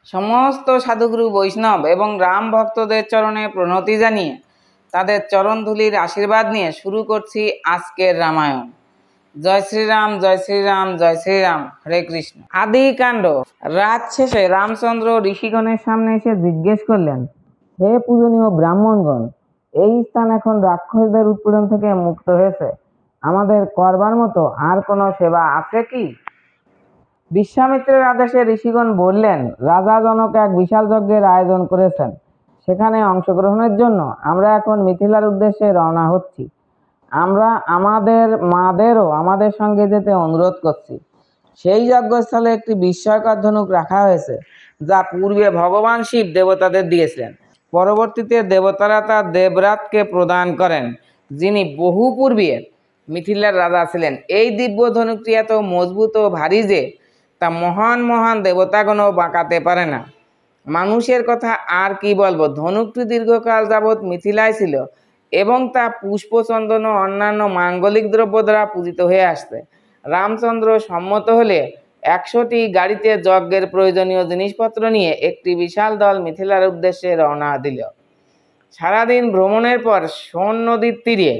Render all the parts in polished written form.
সমস্ত সাধুগুরু বৈষ্ণব এবং রাম ভক্তদের চরণে প্রণতি জানিয়ে তাদের চরণধুলির আশীর্বাদ নিয়ে শুরু করছি আজকের রামায়ণ। জয় শ্রীরাম, জয় শ্রীরাম, জয় শ্রীরাম। হরে কৃষ্ণ। আদি কাণ্ড। রাত শেষে রামচন্দ্র ঋষিগণের সামনে এসে জিজ্ঞেস করলেন, হে পূজনীয় ব্রাহ্মণগণ, এই স্থান এখন রাক্ষসদের উৎপীড়ন থেকে মুক্ত হয়েছে, আমাদের করবার মতো আর কোনো সেবা আছে কি? বিশ্বামিত্রের আদেশে ঋষিগণ বললেন, রাজা জনক এক বিশাল যজ্ঞের আয়োজন করেছেন, সেখানে অংশগ্রহণের জন্য আমরা এখন মিথিলার উদ্দেশ্যে রওনা হচ্ছি। আমরা আমাদের মাদেরও আমাদের সঙ্গে যেতে অনুরোধ করছি। সেই যজ্ঞস্থলে একটি বিস্ময়কর ধনুক রাখা হয়েছে, যা পূর্বে ভগবান শিব দেবতাদের দিয়েছিলেন। পরবর্তীতে দেবতারা তা দেবরাতকে প্রদান করেন, যিনি বহু পূর্বে মিথিলার রাজা ছিলেন। এই দিব্য ধনুকটি এত মজবুত ও ভারী যে তা মহান মহান দেবতাগণও বাঁকাতে পারে না। মানুষের কথা আর কি বলবো, ধনুকটি দীর্ঘকাল যাবৎ মিথিলায় ছিল এবং তা পুষ্পচন্দন ও অন্যান্য মাঙ্গলিক দ্রব্য দ্বারা পূজিত হয়ে আসছে। রামচন্দ্র সম্মত হলে 100টি গাড়িতে যজ্ঞের প্রয়োজনীয় জিনিসপত্র নিয়ে একটি বিশাল দল মিথিলার উদ্দেশ্যে রওনা দিল। সারাদিন ভ্রমণের পর সোন নদীর তীরে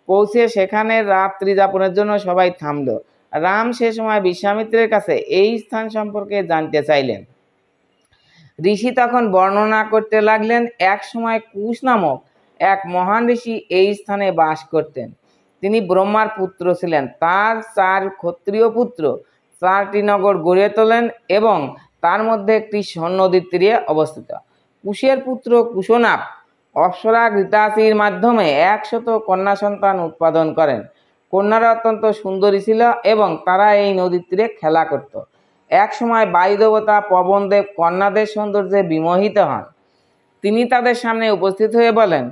পৌঁছে সেখানে রাত্রি যাপনের জন্য সবাই থামল। রাম সে সময় বিশ্বামিত্রের কাছে এই স্থান সম্পর্কে জানতে চাইলেন। ঋষি তখন বর্ণনা করতে লাগলেন, এক সময় কুশ নামক এক মহান ঋষি এই স্থানে বাস করতেন। তিনি ব্রহ্মার পুত্র ছিলেন। তার 4 ক্ষত্রিয় পুত্র 4টি নগর গড়ে তোলেন এবং তার মধ্যে একটি সোন নদীর তীরে অবস্থিত। কুশের পুত্র কুশনাপ অপ্সরা ঘৃতাচির মাধ্যমে 100 কন্যা সন্তান উৎপাদন করেন। কন্যারা অত্যন্ত সুন্দরী ছিল এবং তারা এই নদীর তীরে খেলা করত। এক সময় বায়ুদেবতা পবনদেব কন্যাদের সৌন্দর্যে বিমোহিত হন। তিনি তাদের সামনে উপস্থিত হয়ে বলেন,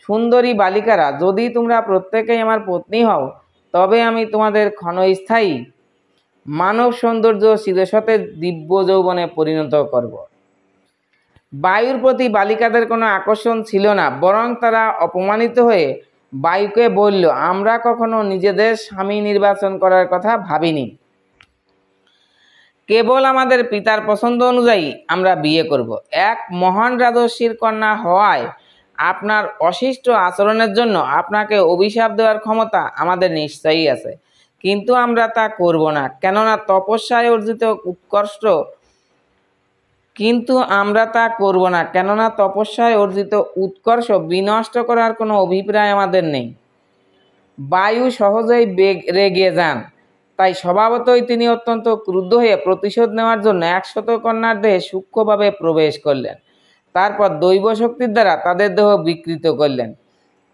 সুন্দরী বালিকারা, যদি তোমরা প্রত্যেকেই আমার পত্নী হও, তবে আমি তোমাদের ক্ষণস্থায়ী মানব সৌন্দর্য চিরসতেজ দিব্য যৌবনে পরিণত করব। বায়ুর প্রতি বালিকাদের কোনো আকর্ষণ ছিল না, বরং তারা অপমানিত হয়ে বায়ুকে বলল, আমরা কখনো নিজেদের স্বামী নির্বাচন করার কথা ভাবিনি, কেবল আমাদের পিতার পছন্দ অনুযায়ী আমরা বিয়ে করব। এক মহান রাজর্ষির কন্যা হওয়ায় আপনার অশিষ্ট আচরণের জন্য আপনাকে অভিশাপ দেওয়ার ক্ষমতা আমাদের নিশ্চয়ই আছে, কিন্তু আমরা তা করব না, কেননা তপস্যায় অর্জিত উৎকর্ষ বিনষ্ট করার কোনো অভিপ্রায় আমাদের নেই। বায়ু সহজেই রেগে যান, তাই স্বভাবতই তিনি অত্যন্ত ক্রুদ্ধ হয়ে প্রতিশোধ নেওয়ার জন্য 100 কন্যার দেহে সূক্ষ্মভাবে প্রবেশ করলেন। তারপর দৈব শক্তির দ্বারা তাদের দেহ বিকৃত করলেন।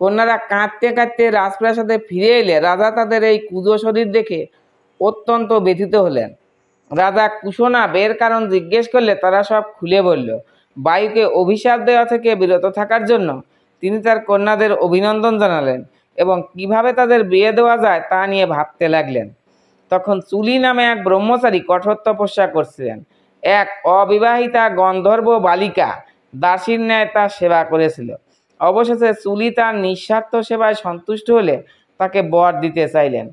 কন্যারা কাঁদতে কাঁদতে রাজপ্রাসাদে ফিরে এলে রাজা তাদের এই কুঁজো শরীর দেখে অত্যন্ত ব্যথিত হলেন। রাজা কুশনাপ এর কারণ জিজ্ঞেস করলে তারা সব খুলে বলল। বায়ুকে অভিশাপ দেওয়া থেকে বিরত থাকার জন্য তিনি তার কন্যাদের অভিনন্দন জানালেন এবং কিভাবে তাদের বিয়ে দেওয়া যায় তা নিয়ে ভাবতে লাগলেন। তখন চুলি নামে এক ব্রহ্মচারী কঠোর তপস্যা করছিলেন। এক অবিবাহিতা গন্ধর্ব বালিকা দাসীর ন্যায় তার সেবা করেছিল। অবশেষে চুলি তার নিঃস্বার্থ সেবায় সন্তুষ্ট হলে তাকে বর দিতে চাইলেন।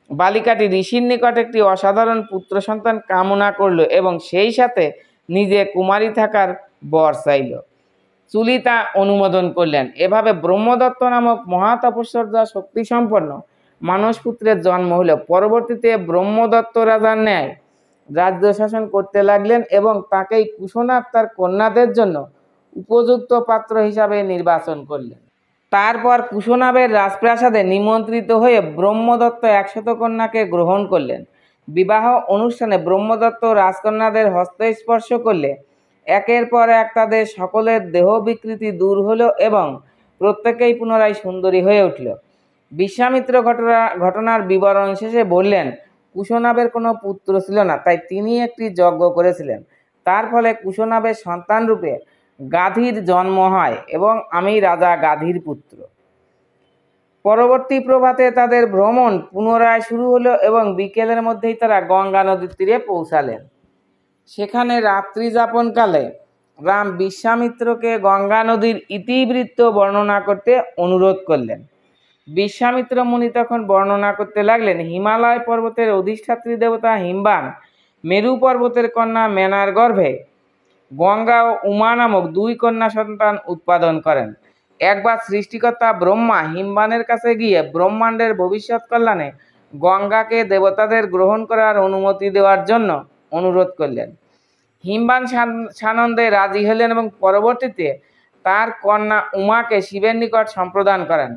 বালিকাটি ঋষির নিকট একটি অসাধারণ পুত্র সন্তান কামনা করল এবং সেই সাথে নিজে কুমারী থাকার বর চাইল। চুলি তা অনুমোদন করলেন। এভাবে ব্রহ্মদত্ত নামক মহাতপস্বর্যা শক্তি সম্পন্ন মানসপুত্রের জন্ম হল। পরবর্তীতে ব্রহ্মদত্ত রাজার ন্যায় রাজ্য শাসন করতে লাগলেন এবং তাকেই কুশনাপ তার কন্যাদের জন্য উপযুক্ত পাত্র হিসাবে নির্বাচন করলেন। তারপর কুশনাপের রাজপ্রাসাদে নিমন্ত্রিত হয়ে ব্রহ্মদত্ত 100 কন্যাকে গ্রহণ করলেন। বিবাহ অনুষ্ঠানে ব্রহ্মদত্ত রাজকন্যাদের হস্ত স্পর্শ করলে একের পর এক তাদের সকলের দেহ বিকৃতি দূর হলো এবং প্রত্যেকেই পুনরায় সুন্দরী হয়ে উঠল। বিশ্বামিত্র ঘটনার বিবরণ শেষে বললেন, কুশনাপের কোনো পুত্র ছিল না, তাই তিনি একটি যজ্ঞ করেছিলেন। তার ফলে কুশনাপের সন্তান রূপে গাধীর জন্ম হয় এবং আমি রাজা গাধীর পুত্র। পরবর্তী প্রভাতে তাদের ভ্রমণ পুনরায় শুরু হলো এবং বিকেলের মধ্যেই তারা গঙ্গা নদীর তীরে পৌঁছালেন। সেখানে রাত্রি যাপনকালে রাম বিশ্বামিত্রকে গঙ্গা নদীর ইতিবৃত্ত বর্ণনা করতে অনুরোধ করলেন। বিশ্বামিত্র মুনি তখন বর্ণনা করতে লাগলেন, হিমালয় পর্বতের অধিষ্ঠাত্রী দেবতা হিমবান মেরু পর্বতের কন্যা মেনার গর্ভে গঙ্গা ও উমা নামক দুই কন্যা সন্তান উৎপাদন করেন। একবার সৃষ্টিকর্তা ব্রহ্মা হিমবানের কাছে গিয়ে ব্রহ্মাণ্ডের ভবিষ্যৎ কল্যাণে গঙ্গাকে দেবতাদের গ্রহণ করার অনুমতি দেওয়ার জন্য অনুরোধ করলেন। হিমবান সানন্দে রাজি হলেন এবং পরবর্তীতে তার কন্যা উমাকে শিবের নিকট সম্প্রদান করেন।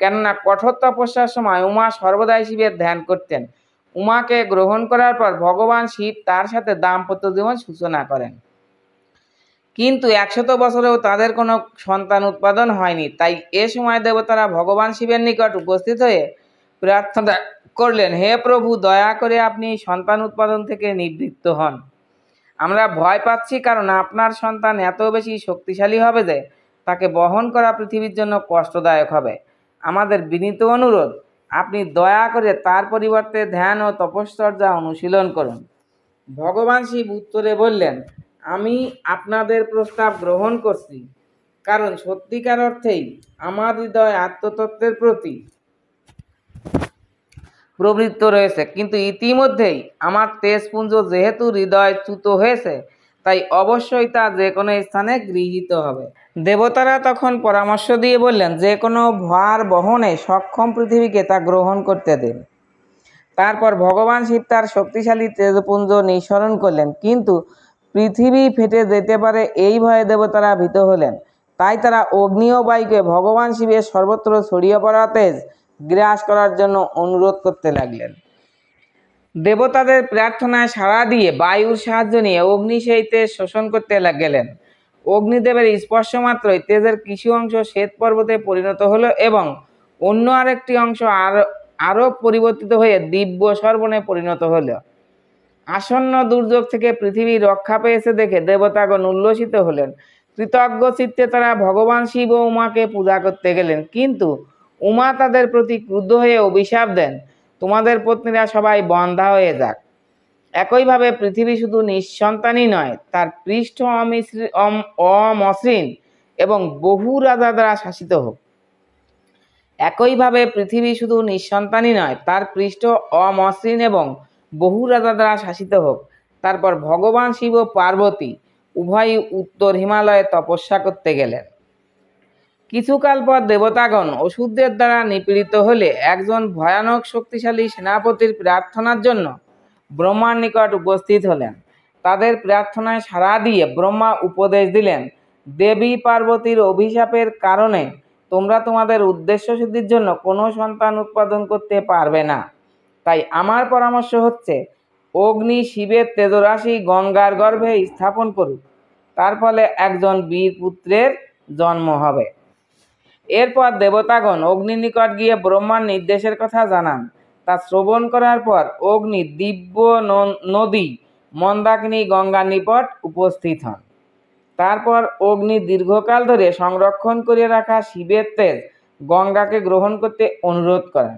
কেননা কঠোর তপস্যার সময় উমা সর্বদাই শিবের ধ্যান করতেন। উমাকে গ্রহণ করার পর ভগবান শিব তার সাথে দাম্পত্য জীবন সূচনা করেন। কিন্তু 100 বছরেও তাদের কোনো সন্তান উৎপাদন হয়নি। তাই এ সময় দেবতারা ভগবান শিবের নিকট উপস্থিত হয়ে প্রার্থনা করলেন, হে প্রভু, দয়া করে আপনি সন্তান উৎপাদন থেকে নিবৃত্ত হন। আমরা ভয় পাচ্ছি, কারণ আপনার সন্তান এত বেশি শক্তিশালী হবে যে তাকে বহন করা পৃথিবীর জন্য কষ্টদায়ক হবে। আমাদের বিনীত অনুরোধ, আপনি দয়া করে তার পরিবর্তে ধ্যান ও তপশ্চর্যা অনুশীলন করুন। ভগবান শিব উত্তরে বললেন, আমি আপনাদের প্রস্তাব গ্রহণ করছি, কারণ সত্যিকার অর্থেই আমার হৃদয় আত্মতত্ত্বের প্রতি প্রবৃত্ত রয়েছে। কিন্তু ইতিমধ্যেই আমার তেজপুঞ্জ যেহেতু হৃদয়চ্যুত হয়েছে, তাই অবশ্যই তা যে কোনো স্থানে গৃহীত হবে। দেবতারা তখন পরামর্শ দিয়ে বললেন, যে কোনো ভার বহনে সক্ষম পৃথিবীকে তা গ্রহণ করতে দিন। তারপর ভগবান শিব তার শক্তিশালী তেজপুঞ্জ নিঃসরণ করলেন, কিন্তু পৃথিবী ফেটে যেতে পারে এই ভয়ে দেবতারা ভীত হলেন। তাই তারা অগ্নি ও বায়ুকে ভগবান শিবের সর্বত্র ছড়িয়ে পড়া তেজ গ্রাস করার জন্য অনুরোধ করতে লাগলেন। দেবতাদের প্রার্থনায় সাড়া দিয়ে বায়ুর সাহায্য নিয়ে অগ্নি সেই তেজ শোষণ করতে গেলেন। অগ্নিদেবের স্পর্শ মাত্রই তেজের কিছু অংশ শ্বেত পর্বতে পরিণত হলো এবং অন্য আরেকটি অংশ আরও পরিবর্তিত হয়ে দিব্য সর্বণে পরিণত হলো। আসন্ন দুর্যোগ থেকে পৃথিবী রক্ষা পেয়েছে দেখে দেবতাগণ উল্লসিত হলেন। কৃতজ্ঞ চিত্তে তারা ভগবান শিব ও উমাকে পূজা করতে গেলেন, কিন্তু উমা তাদের প্রতি ক্রুদ্ধ হয়ে অভিশাপ দেন, তোমাদের পত্নীরা সবাই বন্ধ্যা হয়ে যাক। একইভাবে পৃথিবী শুধু নিঃসন্তানই নয়, তার পৃষ্ঠ অমসৃণ এবং বহু রাজা দ্বারা শাসিত হোক। একইভাবে পৃথিবী শুধু নিঃসন্তানই নয়, তার পৃষ্ঠ অমসৃণ এবং বহু রাজা দ্বারা শাসিত হোক। তারপর ভগবান শিব ও পার্বতী উভয়ই উত্তর হিমালয়ে তপস্যা করতে গেলেন। কিছুকাল পর দেবতাগণ অসুরদের দ্বারা নিপীড়িত হলে একজন ভয়ানক শক্তিশালী সেনাপতির প্রার্থনার জন্য ব্রহ্মার নিকট উপস্থিত হলেন। তাদের প্রার্থনায় সাড়া দিয়ে ব্রহ্মা উপদেশ দিলেন, দেবী পার্বতীর অভিশাপের কারণে তোমরা তোমাদের উদ্দেশ্য সিদ্ধির জন্য কোনো সন্তান উৎপাদন করতে পারবে না। তাই আমার পরামর্শ হচ্ছে, অগ্নি শিবের তেজরাশি গঙ্গার গর্ভে স্থাপন করুক, তার ফলে একজন বীর পুত্রের জন্ম হবে। এরপর দেবতাগণ অগ্নি নিকট গিয়ে ব্রহ্মার নির্দেশের কথা জানান। তা শ্রবণ করার পর অগ্নি দিব্য নদী মন্দাকিনী গঙ্গার নিকট উপস্থিত হন। তারপর অগ্নি দীর্ঘকাল ধরে সংরক্ষণ করে রাখা শিবের তেজ গঙ্গাকে গ্রহণ করতে অনুরোধ করেন।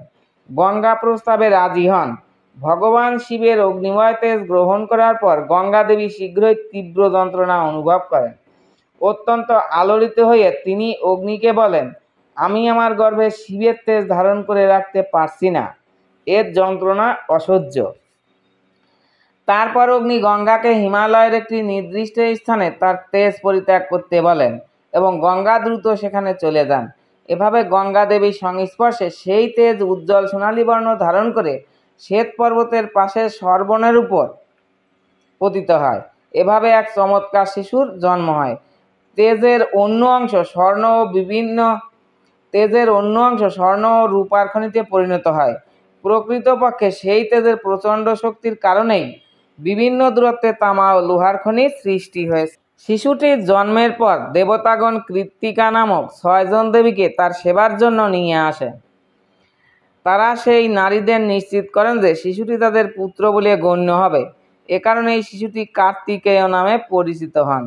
গঙ্গা প্রস্তাবে রাজি হন। ভগবান শিবের অগ্নিময় তেজ গ্রহণ করার পর গঙ্গা দেবী শীঘ্রই তীব্র যন্ত্রণা অনুভব করেন। অত্যন্ত আলোড়িত হয়ে তিনি অগ্নিকে বলেন, আমি আমার গর্ভে শিবের তেজ ধারণ করে রাখতে পারছি না, এর যন্ত্রণা অসহ্য। তারপর অগ্নি গঙ্গাকে হিমালয়ের একটি নির্দিষ্ট স্থানে তার তেজ পরিত্যাগ করতে বলেন এবং গঙ্গা দ্রুত সেখানে চলে যান। এভাবে গঙ্গা দেবীর সংস্পর্শে সেই তেজ উজ্জ্বল সোনালী বর্ণ ধারণ করে শ্বেত পর্বতের পাশে সর্বণের উপর পতিত হয়। এভাবে এক চমৎকার শিশুর জন্ম হয়। তেজের অন্য অংশ স্বর্ণ ও রূপার খনিতে পরিণত হয়। প্রকৃতপক্ষে সেই তেজের প্রচণ্ড শক্তির কারণেই বিভিন্ন দূরত্বে তামা ও লোহার খনির সৃষ্টি হয়েছে। শিশুটির জন্মের পর দেবতাগণ কৃত্তিকা নামক 6 জন দেবীকে তার সেবার জন্য নিয়ে আসে। তারা সেই নারীদের নিশ্চিত করেন যে শিশুটি তাদের পুত্র বলে গণ্য হবে। এ কারণে এই শিশুটি কার্তিকেয় নামে পরিচিত হন।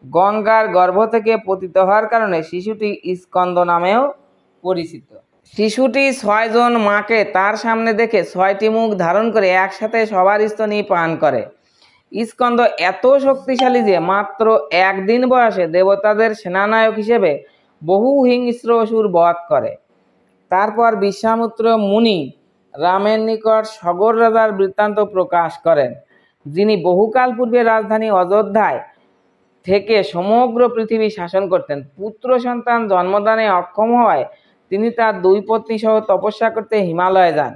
গঙ্গার গর্ভ থেকে পতিত হওয়ার কারণে শিশুটি স্কন্দ নামেও পরিচিত। শিশুটি 6 জন মাকে তার সামনে দেখে 6টি মুখ ধারণ করে একসাথে সবার স্তনী পান করে। স্কন্দ এত শক্তিশালী যে মাত্র 1 দিন বয়সে দেবতাদের সেনানায়ক হিসেবে বহু হিংস্র অসুর বধ করে। তারপর বিশ্বামিত্র মুনি রামের নিকট সগর রাজার বৃত্তান্ত প্রকাশ করেন, যিনি বহুকাল পূর্বে রাজধানী অযোধ্যায় থেকে সমগ্র পৃথিবী শাসন করতেন। পুত্র সন্তান জন্মদানে অক্ষম হওয়ায় তিনি তার 2 পত্নী সহ তপস্যা করতে হিমালয়ে যান।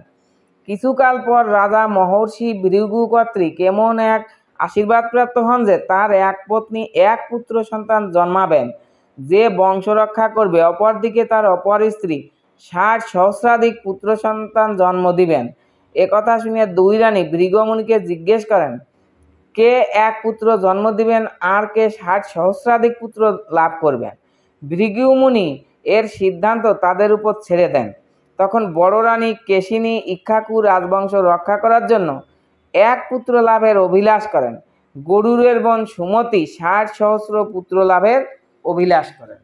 কিছুকাল পর রাজা মহর্ষি ভৃগু কর্তৃক এমন এক আশীর্বাদপ্রাপ্ত হন যে তার এক পত্নী এক পুত্র সন্তান জন্মাবেন, যে বংশ রক্ষা করবে। অপরদিকে তার অপর স্ত্রী 60 সহস্রাধিক পুত্র সন্তান জন্ম দিবেন। একথা শুনে 2 রানী ভৃগুমুনিকে জিজ্ঞেস করেন, কে এক পুত্র জন্ম দিবেন আর কে 60 সহস্রাধিক পুত্র লাভ করবেন। ভৃগুমুনি এর সিদ্ধান্ত তাদের উপর ছেড়ে দেন। তখন বড় রানী কেশিনী ইক্ষ্বাকু রাজবংশ রক্ষা করার জন্য এক পুত্র লাভের অভিলাষ করেন। গরুড়ের বোন সুমতি 60 সহস্র পুত্র লাভের অভিলাষ করেন।